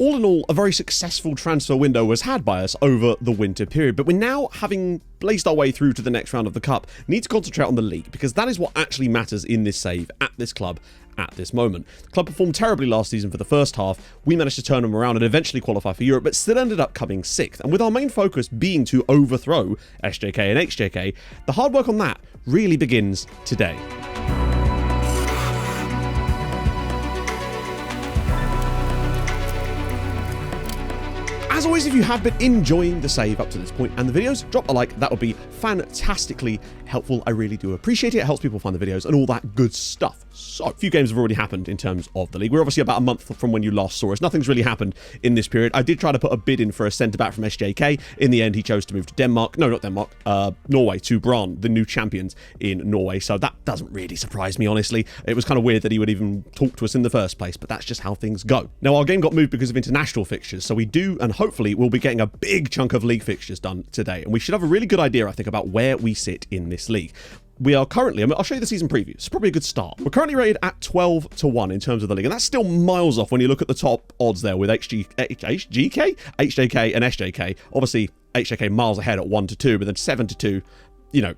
All in all, a very successful transfer window was had by us over the winter period, but we're now, having blazed our way through to the next round of the Cup, need to concentrate on the league, because that is what actually matters in this save at this club at this moment. The club performed terribly last season for the first half. We managed to turn them around and eventually qualify for Europe, but still ended up coming 6th. And with our main focus being to overthrow SJK and HJK, the hard work on that really begins today. As always, if you have been enjoying the save up to this point and the videos, drop a like. That would be fantastically helpful. I really do appreciate it. It helps people find the videos and all that good stuff. So, a few games have already happened in terms of the league. We're obviously about a month from when you last saw us. Nothing's really happened in this period. I did try to put a bid in for a centre-back from SJK. In the end, he chose to move to Denmark. No, not Denmark. Norway, to Brann, the new champions in Norway. So that doesn't really surprise me, honestly. It was kind of weird that he would even talk to us in the first place, but that's just how things go. Now, our game got moved because of international fixtures, so we do, and hopefully we'll be getting a big chunk of league fixtures done today. And we should have a really good idea, I think, about where we sit in this league. We are currently, I'll show you the season preview. It's probably a good start. We're currently rated at 12-1 in terms of the league, and that's still miles off when you look at the top odds there with HJK, and SJK. Obviously, HJK miles ahead at 1-2, but then 7-2. You know,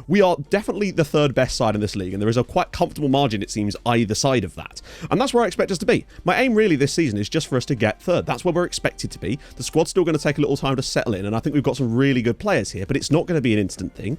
we are definitely the third best side in this league, and there is a quite comfortable margin, it seems, either side of that. And that's where I expect us to be. My aim really this season is just for us to get third. That's where we're expected to be. The squad's still going to take a little time to settle in, and I think we've got some really good players here, but it's not going to be an instant thing.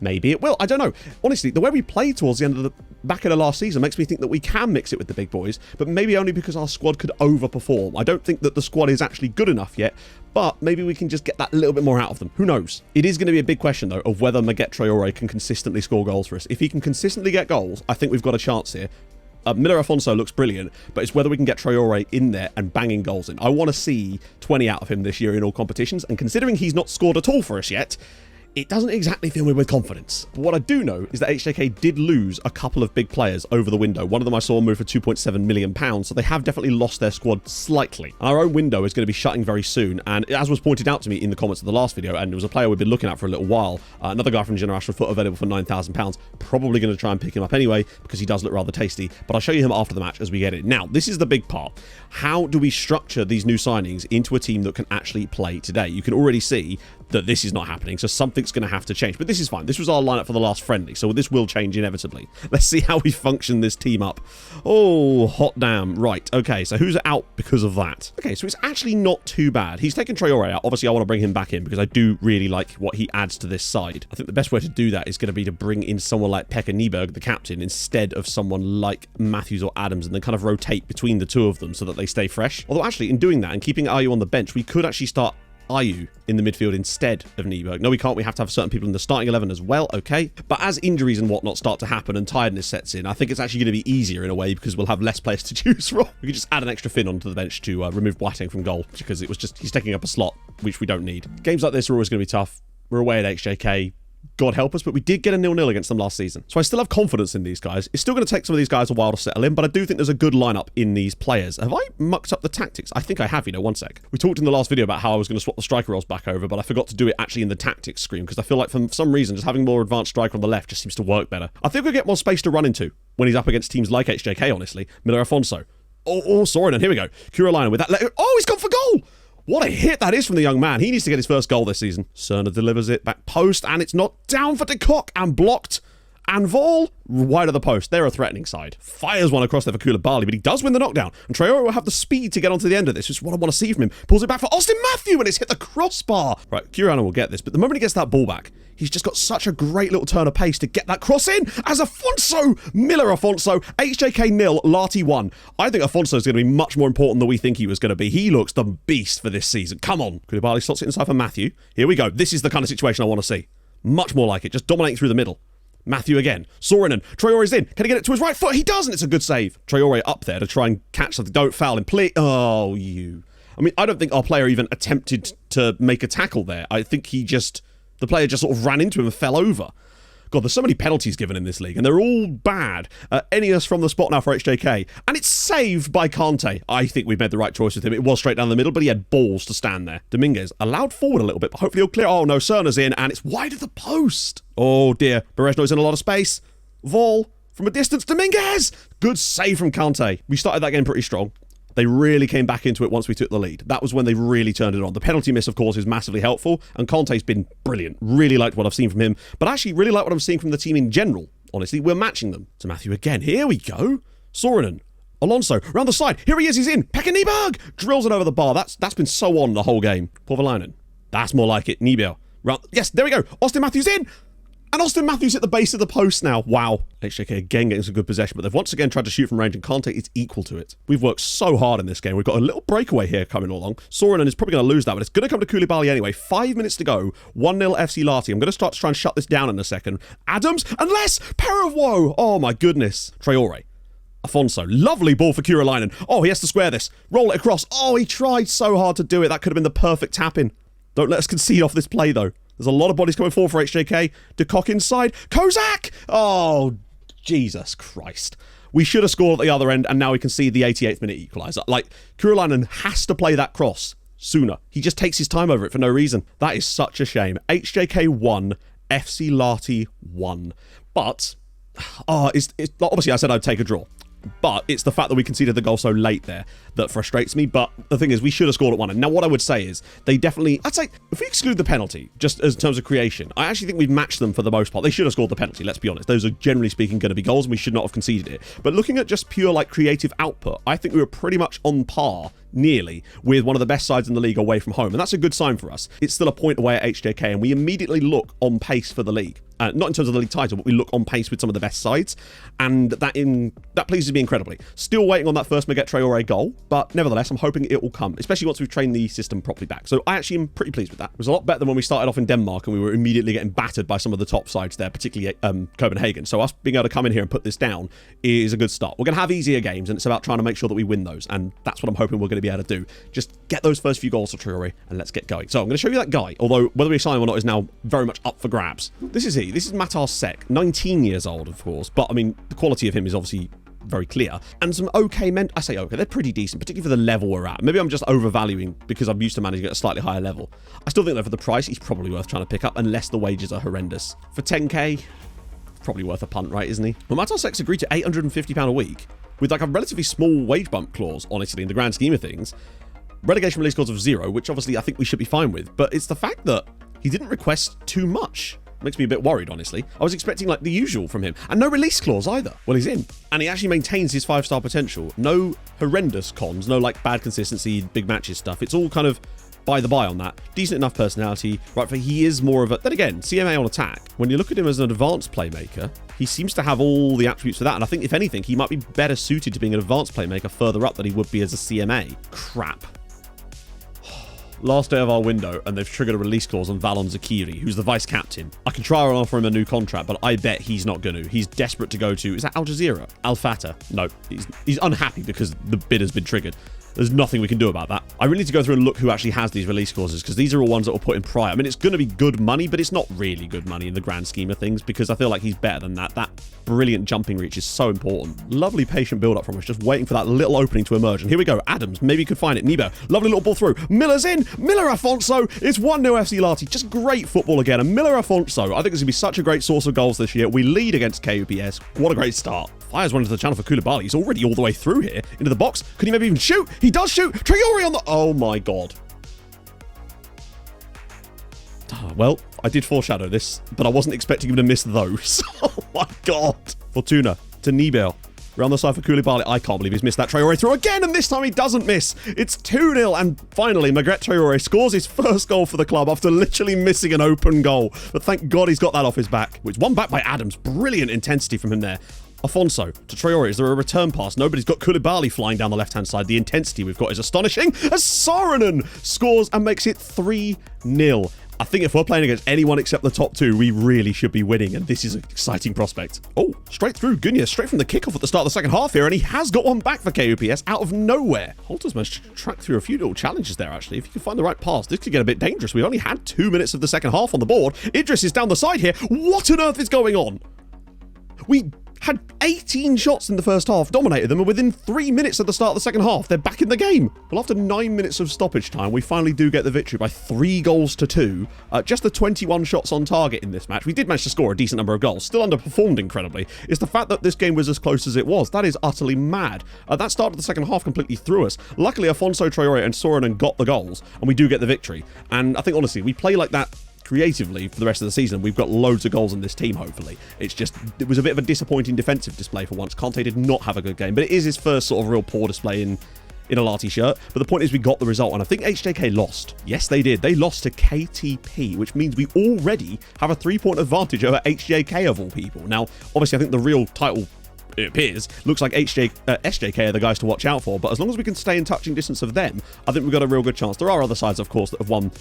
Maybe it will. I don't know. Honestly, the way we played towards the end of the back of the last season makes me think that we can mix it with the big boys, but maybe only because our squad could overperform. I don't think that the squad is actually good enough yet, but maybe we can just get that little bit more out of them. Who knows? It is going to be a big question, though, of whether Maguette Traore can consistently score goals for us. If he can consistently get goals, I think we've got a chance here. Miller Afonso looks brilliant, but it's whether we can get Traore in there and banging goals in. I want to see 20 out of him this year in all competitions, and considering he's not scored at all for us yet, it doesn't exactly fill me with confidence. But what I do know is that HJK did lose a couple of big players over the window. One of them I saw move for £2.7 million, so they have definitely lost their squad slightly. And our own window is going to be shutting very soon, and as was pointed out to me in the comments of the last video, and it was a player we've been looking at for a little while, another guy from Generational Foot available for £9,000, probably going to try and pick him up anyway, because he does look rather tasty, but I'll show you him after the match as we get it. Now, this is the big part. How do we structure these new signings into a team that can actually play today? You can already see that this is not happening, so something's going to have to change. But this is fine. This was our lineup for the last friendly, so this will change inevitably. Let's see how we function this team up. Oh, hot damn. Right, okay, so who's out because of that? Okay, so it's actually not too bad. He's taken Traore out. Obviously, I want to bring him back in because I do really like what he adds to this side. I think the best way to do that is going to be to bring in someone like Pekka Nyberg, the captain, instead of someone like Matthews or Adams, and then kind of rotate between the two of them so that they stay fresh. Although, actually, in doing that and keeping Ayew on the bench, we could actually start Ayew in the midfield instead of Nyberg. No, we can't. We have to have certain people in the starting 11 as well, okay? But as injuries and whatnot start to happen and tiredness sets in, I think it's actually going to be easier in a way because we'll have less players to choose from. We could just add an extra Finn onto the bench to remove Boateng from goal because it was just, he's taking up a slot, which we don't need. Games like this are always going to be tough. We're away at HJK. God help us, but we did get a 0-0 against them last season. So I still have confidence in these guys. It's still going to take some of these guys a while to settle in, but I do think there's a good lineup in these players. Have I mucked up the tactics? I think I have, you know, one sec. We talked in the last video about how I was going to swap the striker roles back over, but I forgot to do it actually in the tactics screen because I feel like for some reason just having more advanced striker on the left just seems to work better. I think we'll get more space to run into when he's up against teams like HJK, honestly. Miller Afonso. Oh, Soren, here we go. Kuralainen with that. Oh, he's gone for goal! What a hit that is from the young man. He needs to get his first goal this season. Cerner delivers it back post, and it's not down for De Kock, and blocked. And Vol, wide of the post. They're a threatening side. Fires one across there for Koulibaly, but he does win the knockdown. And Traore will have the speed to get onto the end of this. This is what I want to see from him. Pulls it back for Austin Matthew, and it's hit the crossbar. Right, Kuralainen will get this, but the moment he gets that ball back, he's just got such a great little turn of pace to get that cross in as Miller Afonso, HJK 0, Lati 1. I think Afonso is going to be much more important than we think he was going to be. He looks the beast for this season. Come on. Koulibaly slots it inside for Matthew. Here we go. This is the kind of situation I want to see. Much more like it. Just dominating through the middle. Matthew again. Sorinen. Traore's in. Can he get it to his right foot? He doesn't. It's a good save. Traore up there to try and catch something. Don't foul him. Please. Oh, you. I mean, I don't think our player even attempted to make a tackle there. I think the player just sort of ran into him and fell over. God, there's so many penalties given in this league, and they're all bad. Ennius from the spot now for HJK, and it's saved by Kante. I think we've made the right choice with him. It was straight down the middle, but he had balls to stand there. Dominguez allowed forward a little bit, but hopefully he'll clear. Oh no, Cerner's in, and it's wide of the post. Oh dear, Berezno's in a lot of space. Vol from a distance, Dominguez! Good save from Kante. We started that game pretty strong. They really came back into it once we took the lead. That was when they really turned it on. The penalty miss, of course, is massively helpful, and Conte's been brilliant. Really liked what I've seen from him, but actually really like what I'm seeing from the team in general. Honestly, we're matching them. To Matthew again. Here we go. Sorinen. Alonso, round the side. Here he is, he's in. Pekka Nyberg drills it over the bar. That's been so on the whole game. Povalainen. That's more like it. Nyberg. Yes, there we go. Austin Matthews in. And Austin Matthews at the base of the post now. Wow. HJK again getting some good possession, but they've once again tried to shoot from range, and Conte is equal to it. We've worked so hard in this game. We've got a little breakaway here coming along. Sorinen is probably going to lose that, but it's going to come to Koulibaly anyway. 5 minutes to go. 1-0 FC Lahti. I'm going to start to try and shut this down in a second. Adams, unless Peravois. Oh my goodness. Traore. Afonso. Lovely ball for Kuralainen. Oh, he has to square this. Roll it across. Oh, he tried so hard to do it. That could have been the perfect tap-in. Don't let us concede off this play, though. There's a lot of bodies coming forward for HJK. De Kock inside. Kozak! Oh, Jesus Christ. We should have scored at the other end, and now we can see the 88th minute equaliser. Like, Kuralainen has to play that cross sooner. He just takes his time over it for no reason. That is such a shame. HJK 1, FC Lahti 1. But, obviously I said I'd take a draw. But it's the fact that we conceded the goal so late there that frustrates me. But the thing is, we should have scored at 1. And now what I would say is, they definitely... I'd say, if we exclude the penalty, just as in terms of creation, I actually think we've matched them for the most part. They should have scored the penalty, let's be honest. Those are, generally speaking, going to be goals, and we should not have conceded it. But looking at just pure, like, creative output, I think we were pretty much on par, nearly, with one of the best sides in the league away from home. And that's a good sign for us. It's still a point away at HJK, and we immediately look on pace for the league. Not in terms of the league title, but we look on pace with some of the best sides, and that pleases me incredibly. Still waiting on that first Maguette Traore goal, but nevertheless, I'm hoping it will come, especially once we've trained the system properly back. So I actually am pretty pleased with that. It was a lot better than when we started off in Denmark, and we were immediately getting battered by some of the top sides there, particularly Copenhagen. So us being able to come in here and put this down is a good start. We're going to have easier games, and it's about trying to make sure that we win those, and that's what I'm hoping we're going to be able to do. Just get those first few goals for Traore, and let's get going. So I'm going to show you that guy, although whether we sign him or not is now very much up for grabs. This is he. This is Matar Sek. 19 years old, of course, but I mean, the quality of him is obviously very clear. And some okay men, I say okay, they're pretty decent, particularly for the level we're at. Maybe I'm just overvaluing because I'm used to managing at a slightly higher level. I still think that for the price, he's probably worth trying to pick up, unless the wages are horrendous. For 10k, probably worth a punt, right, isn't he? Well, Matar Sek's agreed to £850 a week, with like a relatively small wage bump clause, honestly, in the grand scheme of things. Relegation release clause of 0, which obviously I think we should be fine with, but it's the fact that he didn't request too much. Makes me a bit worried, honestly. I was expecting like the usual from him. And no release clause either. Well, he's in. And he actually maintains his 5-star potential. No horrendous cons, no like bad consistency, big matches stuff. It's all kind of by the by on that. Decent enough personality. Right, for he is more of a... Then again, CMA on attack. When you look at him as an advanced playmaker, he seems to have all the attributes for that. And I think, if anything, he might be better suited to being an advanced playmaker further up than he would be as a CMA. Crap. Last day of our window, and they've triggered a release clause on Valon Zakiri, who's the vice captain. I can try and offer him a new contract, but I bet he's not going to. He's desperate to go to... Is that Al Jazeera? Al Fatah? No. He's unhappy because the bid has been triggered. There's nothing we can do about that. I really need to go through and look who actually has these release clauses, because these are all ones that were put in prior. I mean, it's going to be good money, but it's not really good money in the grand scheme of things, because I feel like he's better than that. That brilliant jumping reach is so important. Lovely patient build-up from us, just waiting for that little opening to emerge. And here we go. Adams, maybe he could find it. Nebo, lovely little ball through. Miller's in. Miller Afonso. It's 1-0 FC Lahti. Just great football again. And Miller Afonso, I think this is going to be such a great source of goals this year. We lead against KUPS. What a great start. Fires one into the channel for Koulibaly. He's already all the way through here into the box. Could he maybe even shoot? He does shoot. Traore on the... Oh my God. Well, I did foreshadow this, but I wasn't expecting him to miss those. Oh my God. Fortuna to Nibel. Round the side for Koulibaly. I can't believe he's missed that Traore throw again, and this time he doesn't miss. It's 2-0, and finally, Maguette Traore scores his first goal for the club after literally missing an open goal. But thank God he's got that off his back. Which one back by Adams. Brilliant intensity from him there. Afonso to Traore. Is there a return pass? Nobody's got Koulibaly flying down the left-hand side. The intensity we've got is astonishing. As Saarinen scores and makes it 3-0. I think if we're playing against anyone except the top two, we really should be winning, and this is an exciting prospect. Oh, straight through Gunya, straight from the kickoff at the start of the second half here, and he has got one back for KUPS out of nowhere. Holter's managed to track through a few little challenges there, actually. If you can find the right pass, this could get a bit dangerous. We only had 2 minutes of the second half on the board. Idris is down the side here. What on earth is going on? We had 18 shots in the first half, dominated them, and within 3 minutes at the start of the second half, they're back in the game. Well, after 9 minutes of stoppage time, we finally do get the victory by 3 goals to 2. Just the 21 shots on target in this match. We did manage to score a decent number of goals, still underperformed incredibly. It's the fact that this game was as close as it was. That is utterly mad. That started the second half completely through us. Luckily, Afonso Traore and Soren got the goals, and we do get the victory. And I think, honestly, we play like that creatively for the rest of the season. We've got loads of goals in this team, hopefully. It was a bit of a disappointing defensive display for once. Conte did not have a good game, but it is his first sort of real poor display in a Lati shirt. But the point is we got the result, and I think HJK lost. Yes, they did. They lost to KTP, which means we already have a 3-point advantage over HJK of all people. Now, obviously, I think the real title, it appears, looks like SJK are the guys to watch out for, but as long as we can stay in touching distance of them, I think we've got a real good chance. There are other sides, of course, that have won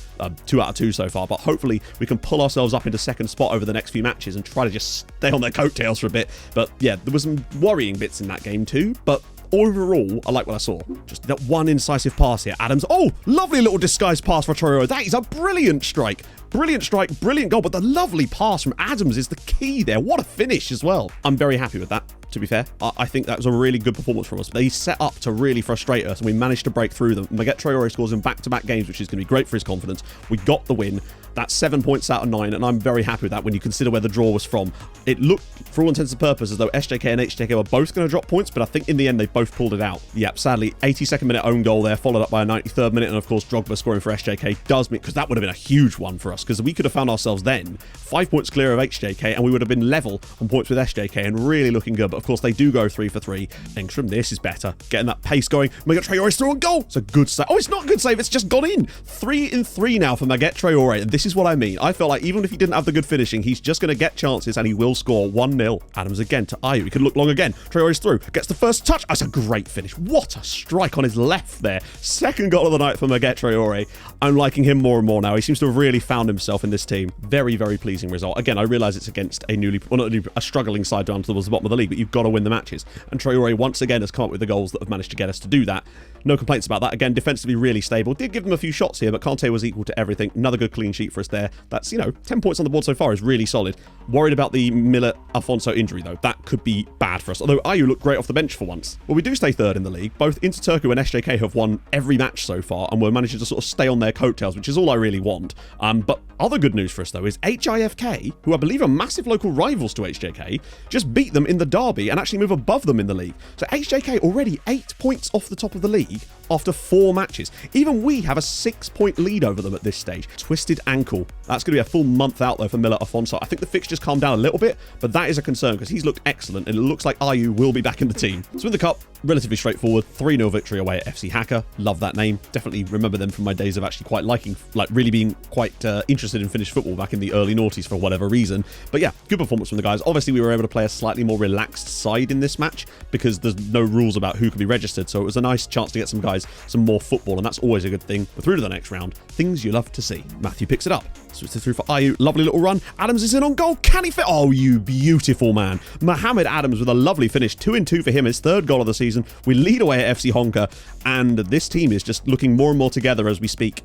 2 out of 2 so far, but hopefully we can pull ourselves up into second spot over the next few matches and try to just stay on their coattails for a bit. But yeah, there was some worrying bits in that game too, but overall, I like what I saw. Just that one incisive pass here. Adams, oh, lovely little disguised pass for Traore. That is a brilliant strike. Brilliant strike, brilliant goal, but the lovely pass from Adams is the key there. What a finish as well. I'm very happy with that, to be fair. I think that was a really good performance from us. They set up to really frustrate us, and we managed to break through them. Maguette Traore scores in back-to-back games, which is going to be great for his confidence. We got the win. That's 7 points out of 9, and I'm very happy with that when you consider where the draw was from. It looked, for all intents and purposes, as though SJK and HJK were both going to drop points, but I think in the end they both pulled it out. Yep, sadly, 82nd minute own goal there, followed up by a 93rd minute, and of course Drogba scoring for SJK does mean, because that would have been a huge one for us, because we could have found ourselves then 5 points clear of HJK, and we would have been level on points with SJK and really looking good. But of course they do go 3 for 3. Engstrom, this is better, getting that pace going. Maguette Traore through on goal. It's a good save. Oh, it's not a good save, it's just gone in. 3 in 3 now for Maguette Traore, and this is what I mean. I felt like even if he didn't have the good finishing, he's just going to get chances and he will score 1-0. Adams again to Ayew. He could look long again. Traore's through. Gets the first touch. That's a great finish. What a strike on his left there. Second goal of the night for Maguette Traore. I'm liking him more and more now. He seems to have really found himself in this team. Very, very pleasing result. Again, I realise it's against a struggling side down towards the bottom of the league, but you've got to win the matches. And Traore once again has come up with the goals that have managed to get us to do that. No complaints about that. Again, defensively really stable. Did give them a few shots here, but Conte was equal to everything. Another good clean sheet for us there. That's, 10 points on the board so far is really solid. Worried about the Miller-Afonso injury, though. That could be bad for us. Although Ayew looked great off the bench for once. Well, we do stay third in the league. Both Interturku and SJK have won every match so far, and we're managing to sort of stay on their coattails, which is all I really want. But other good news for us, though, is HIFK, who I believe are massive local rivals to HJK, just beat them in the derby and actually move above them in the league. So HJK already 8 points off the top of the league after 4 matches. Even we have a 6-point lead over them at this stage. Twisted ankle. That's going to be a full month out, though, for Miller-Afonso. I think the fixtures calmed down a little bit, but that is a concern because he's looked excellent, and it looks like Ayew will be back in the team. So in the cup, relatively straightforward. 3-0 victory away at FC Hacker. Love that name. Definitely remember them from my days of actually quite liking, really being quite interested in Finnish football back in the early noughties for whatever reason. But yeah, good performance from the guys. Obviously, we were able to play a slightly more relaxed side in this match because there's no rules about who can be registered. So it was a nice chance to get some guys some more football, and that's always a good thing. We're through to the next round. Things you love to see. Matthew picks it up. Switches it through for Ayew. Lovely little run. Adams is in on goal. Can he fit? Oh, you beautiful man. Mohamed Adams with a lovely finish. 2 in 2 for him. His 3rd goal of the season. We lead away at FC Honka, and this team is just looking more and more together as we speak.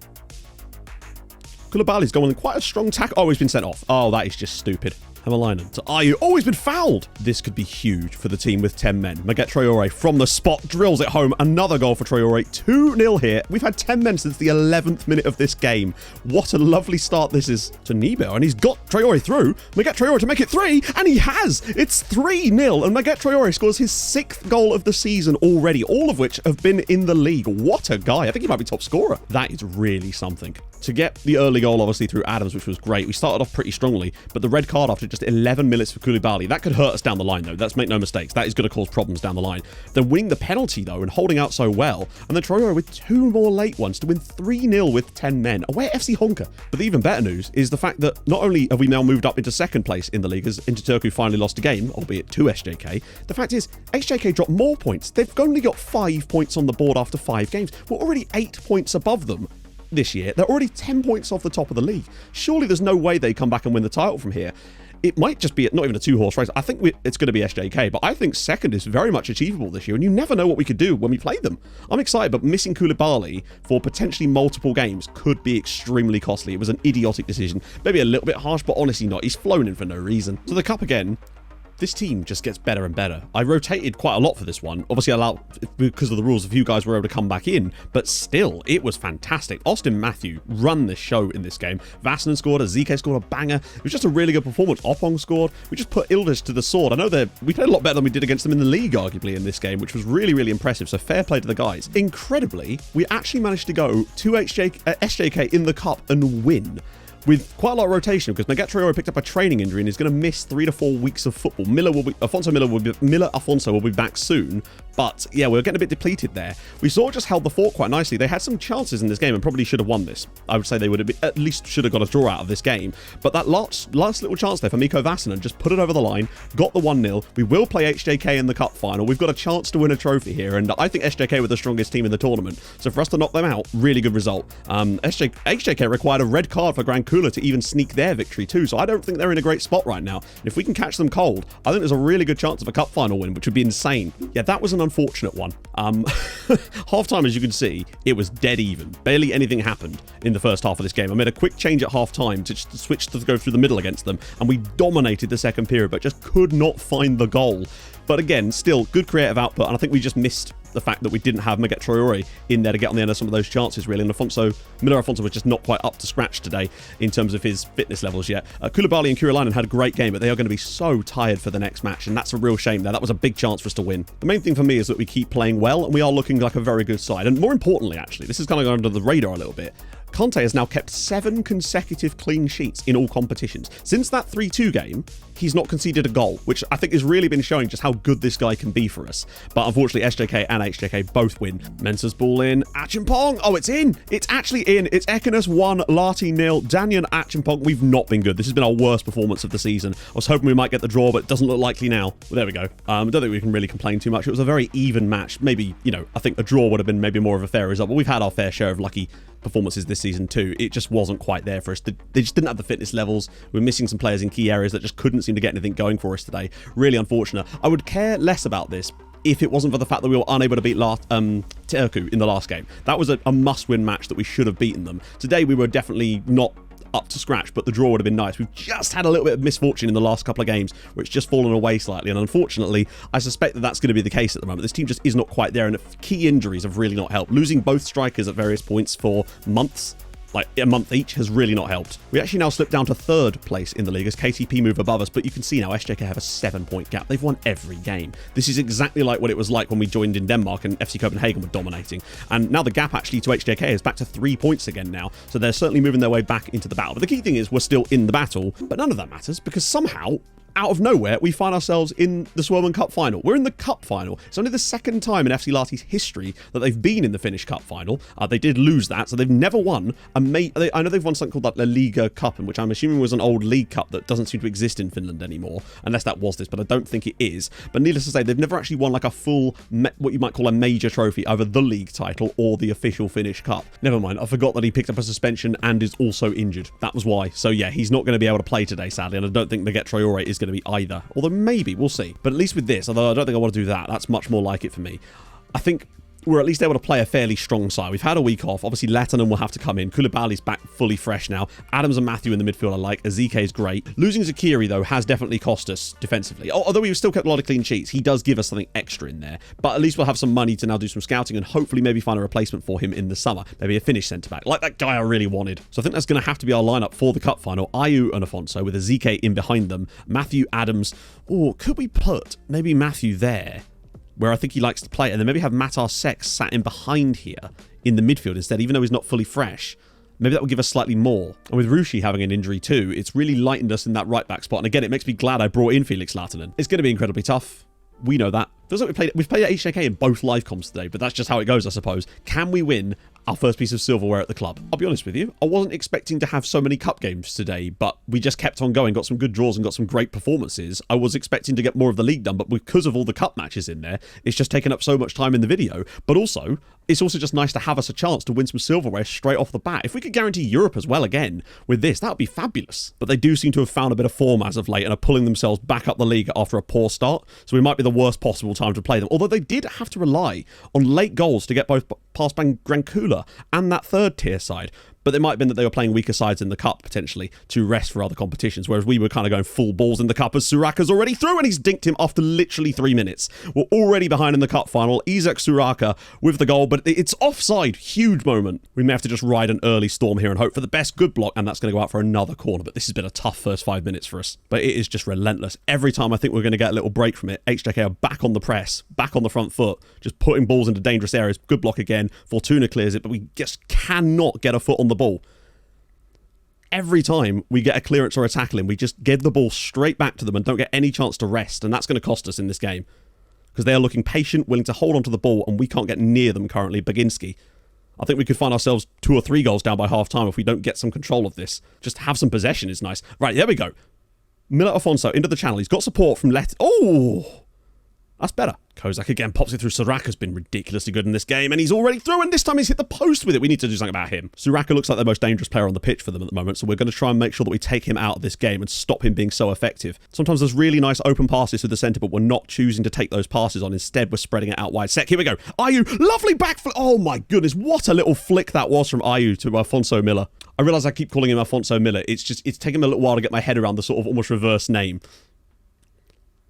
Koulibaly's going on quite a strong tackle. Oh, he's been sent off. Oh, that is just stupid. Hämäläinen to Ayew. Oh, he's been fouled. This could be huge for the team with 10 men. Maguette Traore from the spot drills it home. Another goal for Traore. 2-0 here. We've had 10 men since the 11th minute of this game. What a lovely start this is to Nibo. And he's got Traore through. Maguette Traore to make it 3. And he has. It's 3-0. And Maguette Traore scores his 6th goal of the season already. All of which have been in the league. What a guy. I think he might be top scorer. That is really something. To get the early goal, obviously, through Adams, which was great. We started off pretty strongly, but the red card after just 11 minutes for Koulibaly, that could hurt us down the line, though. Let's make no mistakes. That is going to cause problems down the line. Then winning the penalty, though, and holding out so well, and then Traore with 2 more late ones to win 3-0 with 10 men away at FC Honka. But the even better news is the fact that not only have we now moved up into 2nd place in the league, as Interturku finally lost a game, albeit to SJK, the fact is, HJK dropped more points. They've only got 5 points on the board after 5 games. We're already 8 points above them. This year, they're already 10 points off the top of the league. Surely there's no way they come back and win the title from here. It might just be not even a 2-horse race. I think it's going to be SJK, but I think 2nd is very much achievable this year, and you never know what we could do when we play them. I'm excited, but missing Koulibaly for potentially multiple games could be extremely costly. It was an idiotic decision. Maybe a little bit harsh, but honestly not. He's flown in for no reason. So the cup again. this team just gets better and better. I rotated quite a lot for this one. Obviously, because of the rules, a few guys were able to come back in, but still, it was fantastic. Austin Matthew run this show in this game. Vasanen scored, ZK scored a banger. It was just a really good performance. Opong scored. We just put Ildish to the sword. I know we played a lot better than we did against them in the league, arguably, in this game, which was really, really impressive. So fair play to the guys. Incredibly, we actually managed to go to SJK in the cup and win, with quite a lot of rotation, because Megatraore picked up a training injury and is going to miss 3 to 4 weeks of football. Alfonso will be back soon, but yeah, we're getting a bit depleted there. We sort of just held the fort quite nicely. They had some chances in this game and probably should have won this. I would say they would have at least should have got a draw out of this game, but that last little chance there for Mikko Vasanen just put it over the line, got the 1-0. We will play HJK in the cup final. We've got a chance to win a trophy here, and I think SJK were the strongest team in the tournament, so for us to knock them out, really good result. HJK required a red card for Grand to even sneak their victory too, so I don't think they're in a great spot right now. And if we can catch them cold, I think there's a really good chance of a cup final win, which would be insane. Yeah, that was an unfortunate one. Half time, as you can see, it was dead even. Barely anything happened in the first half of this game. I made a quick change at half time to just switch to go through the middle against them, and we dominated the second period, but just could not find the goal. But again, still good creative output, and I think we just missed the fact that we didn't have Megatraore in there to get on the end of some of those chances, really. And Miller Afonso was just not quite up to scratch today in terms of his fitness levels yet. Koulibaly and Kurilainen had a great game, but they are going to be so tired for the next match, and that's a real shame there. That was a big chance for us to win. The main thing for me is that we keep playing well, and we are looking like a very good side. And more importantly, actually, this is kind of going under the radar a little bit. Conte has now kept 7 consecutive clean sheets in all competitions. Since that 3-2 game, he's not conceded a goal, which I think has really been showing just how good this guy can be for us. But unfortunately, SJK and HJK both win. Mensah's ball in. Achimpong! Oh, it's in! It's actually in. It's Ekenes 1, Lati 0. Danyan Achimpong. We've not been good. This has been our worst performance of the season. I was hoping we might get the draw, but it doesn't look likely now. Well, there we go. I don't think we can really complain too much. It was a very even match. Maybe, I think a draw would have been maybe more of a fair result, but we've had our fair share of lucky performances this season too. It just wasn't quite there for us. They just didn't have the fitness levels. We're missing some players in key areas that just couldn't seem to get anything going for us today. Really unfortunate. I would care less about this if it wasn't for the fact that we were unable to beat Turku in the last game. That was a must-win match that we should have beaten them. Today we were definitely not up to scratch, but the draw would have been nice. We've just had a little bit of misfortune in the last couple of games where it's just fallen away slightly, and unfortunately I suspect that that's going to be the case at the moment. This team just is not quite there, and key injuries have really not helped. Losing both strikers at various points for months, like a month each, has really not helped. We actually now slip down to 3rd place in the league as KTP move above us, but you can see now SJK have a 7-point gap. They've won every game. This is exactly like what it was like when we joined in Denmark and FC Copenhagen were dominating. And now the gap actually to HJK is back to 3 points again now, so they're certainly moving their way back into the battle. But the key thing is we're still in the battle, but none of that matters because somehow, out of nowhere, we find ourselves in the Suomen Cup final. We're in the Cup final. It's only the 2nd time in FC Lahti's history that they've been in the Finnish Cup final. They did lose that, so they've never won I know they've won something called like La Liga Cup, which I'm assuming was an old league cup that doesn't seem to exist in Finland anymore, unless that was this, but I don't think it is. But needless to say, they've never actually won like a full, what you might call a major trophy, either the league title or the official Finnish Cup. Never mind, I forgot that he picked up a suspension and is also injured. That was why. So yeah, he's not going to be able to play today, sadly, and I don't think Megatraore is going to be either. Although maybe, we'll see. But at least with this, although I don't think I want to do that, that's much more like it for me. I think we're at least able to play a fairly strong side. We've had a week off. Obviously, Lettinen will have to come in. Koulibaly's back fully fresh now. Adams and Matthew in the midfield I like. Ezike is great. Losing Zakiri, though, has definitely cost us defensively. Although we've still kept a lot of clean sheets, he does give us something extra in there. But at least we'll have some money to now do some scouting and hopefully maybe find a replacement for him in the summer. Maybe a Finnish centre-back, like that guy I really wanted. So I think that's going to have to be our lineup for the cup final. Ayew and Afonso with Ezike in behind them. Matthew, Adams. Or could we put maybe Matthew there, where I think he likes to play, and then maybe have Matar Sex sat in behind here in the midfield instead, even though he's not fully fresh. Maybe that will give us slightly more. And with Rushi having an injury too, it's really lightened us in that right-back spot. And again, it makes me glad I brought in Felix Lahtinen. It's going to be incredibly tough. We know that. Feels like we've played at HJK in both live comps today, but that's just how it goes, I suppose. Can we win our first piece of silverware at the club? I'll be honest with you, I wasn't expecting to have so many cup games today, but we just kept on going, got some good draws and got some great performances. I was expecting to get more of the league done, but because of all the cup matches in there, it's just taken up so much time in the video. But also, it's also just nice to have us a chance to win some silverware straight off the bat. If we could guarantee Europe as well again with this, that would be fabulous. But they do seem to have found a bit of form as of late and are pulling themselves back up the league after a poor start. So we might be the worst possible time to play them. Although they did have to rely on late goals to get both past Grankula and that 3rd tier side. But it might have been that they were playing weaker sides in the cup, potentially, to rest for other competitions, whereas we were kind of going full balls in the cup as Suraka's already through, and he's dinked him after literally 3 minutes. We're already behind in the cup final. Isak Suraka with the goal, but it's offside. Huge moment. We may have to just ride an early storm here and hope for the best. Good block, and that's going to go out for another corner, but this has been a tough first 5 minutes for us. But it is just relentless. Every time I think we're going to get a little break from it, HJK are back on the press, back on the front foot, just putting balls into dangerous areas. Good block again. Fortuna clears it, but we just cannot get a foot on the ball. Every time we get a clearance or a tackle in, we just give the ball straight back to them and don't get any chance to rest, and that's going to cost us in this game. Because they are looking patient, willing to hold onto the ball, and we can't get near them currently. Baginski. I think we could find ourselves 2 or 3 goals down by half-time if we don't get some control of this. Just have some possession is nice. Right, there we go. Miller Afonso into the channel. He's got support from Oh! That's better. Kozak again pops it through. Suraka's been ridiculously good in this game, and he's already through, and this time he's hit the post with it. We need to do something about him. Suraka looks like the most dangerous player on the pitch for them at the moment, so we're going to try and make sure that we take him out of this game and stop him being so effective. Sometimes there's really nice open passes to the centre, but we're not choosing to take those passes on. Instead, we're spreading it out wide. Sec, here we go. Ayu, lovely back flick. Oh my goodness, what a little flick that was from Ayu to Alfonso Miller. I realise I keep calling him Alfonso Miller. It's taken me a little while to get my head around the sort of almost reverse name.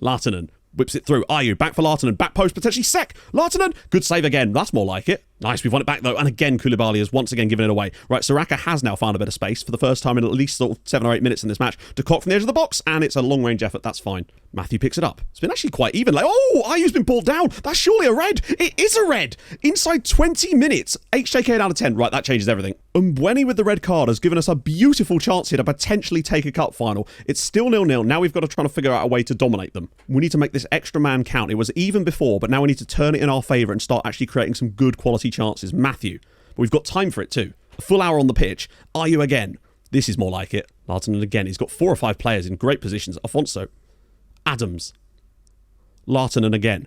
Lahtinen whips it through. Ayu, back for Lahtinen. Back post, potentially Sec. Lahtinen, good save again. That's more like it. Nice, we've won it back though. And again, Koulibaly has once again given it away. Right, Suraka has now found a bit of space for the first time in at least sort of 7 or 8 minutes in this match to cock from the edge of the box, and it's a long-range effort. That's fine. Matthew picks it up. It's been actually quite even. Like, oh, Ayu's been pulled down. That's surely a red. It is a red. Inside 20 minutes. HJK out of 10. Right, that changes everything. Mbweni with the red card has given us a beautiful chance here to potentially take a cup final. It's still 0-0. Now we've got to try to figure out a way to dominate them. We need to make this extra man count. It was even before, but now we need to turn it in our favour and start actually creating some good quality chances. Matthew. But we've got time for it too. A full hour on the pitch. Ayu again. This is more like it. Lahtinen again. He's got 4 or 5 players in great positions. Afonso. Adams. Lahtinen again.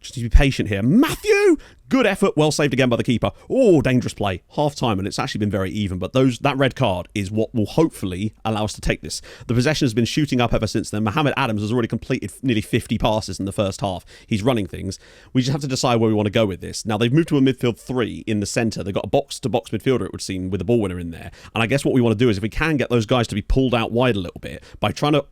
Just need to be patient here. Matthew! Good effort. Well saved again by the keeper. Oh, dangerous play. Half time, and it's actually been very even, but that red card is what will hopefully allow us to take this. The possession has been shooting up ever since then. Mohamed Adams has already completed nearly 50 passes in the first half. He's running things. We just have to decide where we want to go with this. Now, they've moved to a midfield 3 in the centre. They've got a box-to-box midfielder, it would seem, with a ball winner in there. And I guess what we want to do is if we can get those guys to be pulled out wide a little bit by trying to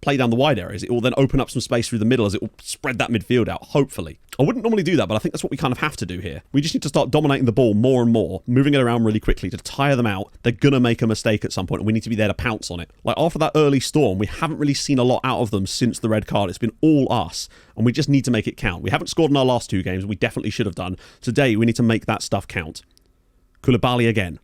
play down the wide areas, it will then open up some space through the middle as it will spread that midfield out, hopefully. I wouldn't normally do that, but I think that's what we kind of have to do here. We just need to start dominating the ball more and more, moving it around really quickly to tire them out. They're going to make a mistake at some point, and we need to be there to pounce on it. Like, after that early storm, we haven't really seen a lot out of them since the red card. It's been all us, and we just need to make it count. We haven't scored in our last 2 games. We definitely should have done. Today, we need to make that stuff count. Koulibaly again.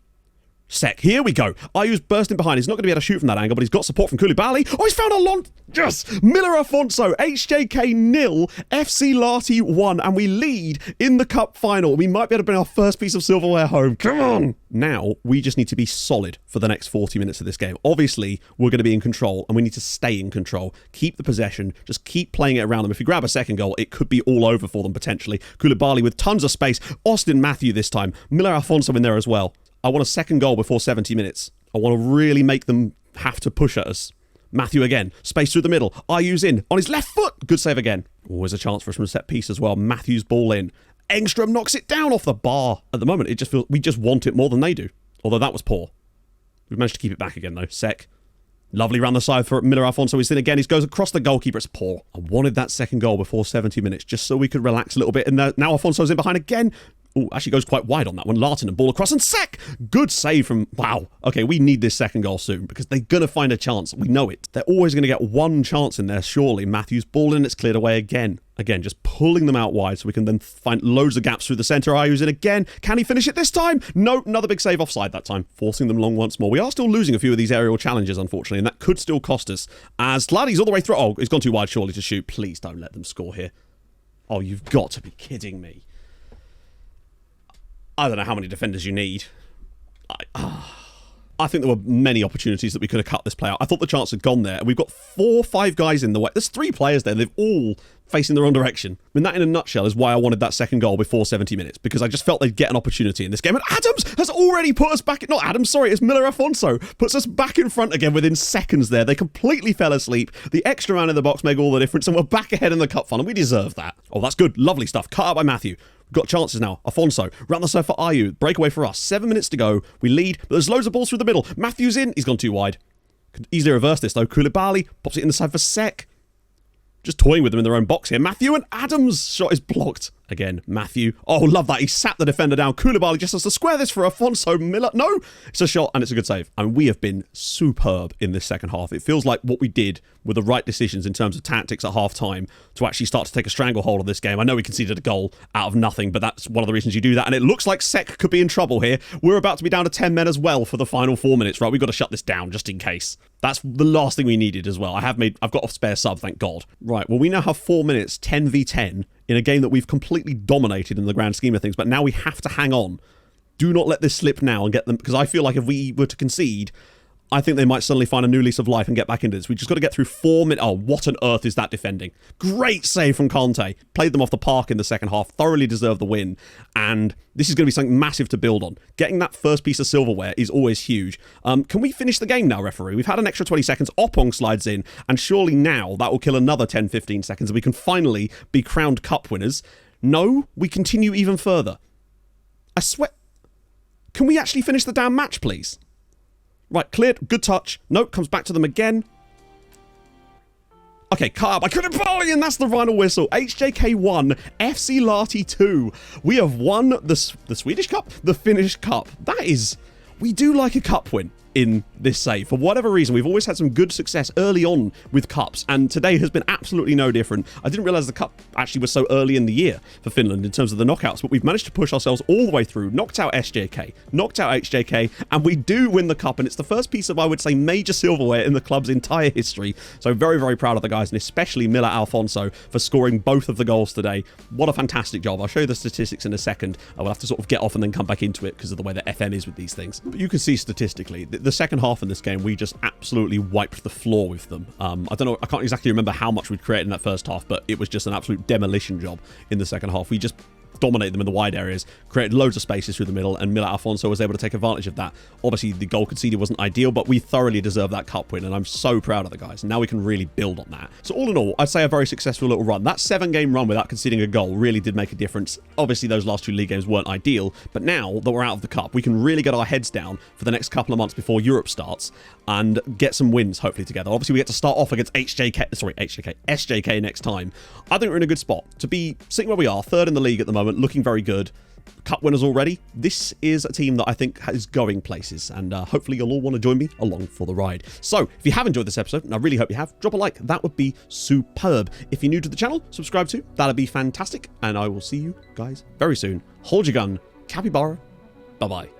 Sec, here we go. Ayu's bursting behind. He's not going to be able to shoot from that angle, but he's got support from Koulibaly. Oh, he's found a long... Yes! Miller Afonso, HJK 0, FC Lahti 1, and we lead in the cup final. We might be able to bring our first piece of silverware home. Come on! Now, we just need to be solid for the next 40 minutes of this game. Obviously, we're going to be in control, and we need to stay in control. Keep the possession. Just keep playing it around them. If we grab a second goal, it could be all over for them, potentially. Koulibaly with tons of space. Austin Matthew this time. Miller Afonso in there as well. I want a second goal before 70 minutes. I want to really make them have to push at us. Matthew again. Space through the middle. Ayu's in. On his left foot. Good save again. Always a chance for us from a set piece as well. Matthew's ball in. Engstrom knocks it down off the bar. At the moment, it just feels we just want it more than they do. Although that was poor. We've managed to keep it back again, though. Sec. Lovely round the side for Miller Afonso. He's in again. He goes across the goalkeeper. It's poor. I wanted that second goal before 70 minutes just so we could relax a little bit. And now Afonso's in behind again. Oh, actually goes quite wide on that one. Lahtinen ball across and Sec. Good save from... Wow. Okay, we need this second goal soon because they're going to find a chance. We know it. They're always going to get one chance in there, surely. Matthews ball in. It's cleared away again. Again, just pulling them out wide so we can then find loads of gaps through the centre. Ayu's in again. Can he finish it this time? No, another big save offside that time, forcing them long once more. We are still losing a few of these aerial challenges, unfortunately, and that could still cost us. As Sladi's all the way through. Oh, he's gone too wide, surely, to shoot. Please don't let them score here. Oh, you've got to be kidding me. I don't know how many defenders you need. I think there were many opportunities that we could have cut this play out. I thought the chance had gone there. And we've got 4 or 5 guys in the way. There's 3 players there. They've all facing the wrong direction. I mean, that in a nutshell is why I wanted that second goal before 70 minutes, because I just felt they'd get an opportunity in this game. And Adams has already put us back... Not Adams, sorry, it's Miller Afonso. Puts us back in front again within seconds there. They completely fell asleep. The extra man in the box made all the difference, and we're back ahead in the cup final. We deserve that. Oh, that's good. Lovely stuff. Cut out by Matthew. We've got chances now. Afonso, round the side for Ayew. Breakaway for us. 7 minutes to go. We lead, but there's loads of balls through the middle. Matthew's in. He's gone too wide. Could easily reverse this, though. Koulibaly pops it in the side for Sek. Just toying with them in their own box here. Matthew and Adams' shot is blocked. Again, Matthew. Oh, love that. He sat the defender down. Koulibaly just has to square this for Afonso. Miller. No, it's a shot and it's a good save. I mean, we have been superb in this second half. It feels like what we did were the right decisions in terms of tactics at half-time to actually start to take a stranglehold of this game. I know we conceded a goal out of nothing, but that's one of the reasons you do that. And it looks like Sek could be in trouble here. We're about to be down to 10 men as well for the final 4 minutes, right? We've got to shut this down just in case. That's the last thing we needed as well. I've got a spare sub, thank God. Right, well, we now have 4 minutes, 10v10, in a game that we've completely dominated in the grand scheme of things, but now we have to hang on. Do not let this slip now and get them, because I feel like if we were to concede, I think they might suddenly find a new lease of life and get back into this. We just got to get through 4 minutes. Oh, what on earth is that defending? Great save from Conte. Played them off the park in the second half. Thoroughly deserved the win. And this is going to be something massive to build on. Getting that first piece of silverware is always huge. Can we finish the game now, referee? We've had an extra 20 seconds. Oppong slides in. And surely now that will kill another 10, 15 seconds. And we can finally be crowned cup winners. No, we continue even further. I swear. Can we actually finish the damn match, please? Right, cleared. Good touch. Nope, comes back to them again. Okay, cut up. I couldn't volley, and that's the final whistle. HJK 1, FC Lahti 2. We have won the Swedish Cup, the Finnish Cup. That is... We do like a cup win in this save. For whatever reason, we've always had some good success early on with cups, and today has been absolutely no different. I didn't realise the cup actually was so early in the year for Finland in terms of the knockouts, but we've managed to push ourselves all the way through, knocked out SJK, knocked out HJK, and we do win the cup, and it's the first piece of, I would say, major silverware in the club's entire history. So very, very proud of the guys, and especially Miller Alfonso for scoring both of the goals today. What a fantastic job. I'll show you the statistics in a second. I will have to sort of get off and then come back into it because of the way that FM is with these things. But you can see statistically, the second half in this game, we just absolutely wiped the floor with them. I don't know, I can't exactly remember how much we'd created in that first half, but it was just an absolute demolition job in the second half. We just dominated them in the wide areas, created loads of spaces through the middle, and Miller Alfonso was able to take advantage of that. Obviously, the goal conceded wasn't ideal, but we thoroughly deserved that cup win, and I'm so proud of the guys. Now we can really build on that. So all in all, I'd say a very successful little run. That 7-game run without conceding a goal really did make a difference. Obviously, those last 2 league games weren't ideal, but now that we're out of the cup, we can really get our heads down for the next couple of months before Europe starts and get some wins, hopefully, together. Obviously, we get to start off against SJK next time. I think we're in a good spot to be sitting where we are, 3rd in the league at the moment, looking very good. Cup winners already. This is a team that I think is going places, and hopefully you'll all want to join me along for the ride. So, if you have enjoyed this episode, and I really hope you have, drop a like. That would be superb. If you're new to the channel, subscribe too. That'd be fantastic, and I will see you guys very soon. Hold your gun. Capybara. Bye-bye.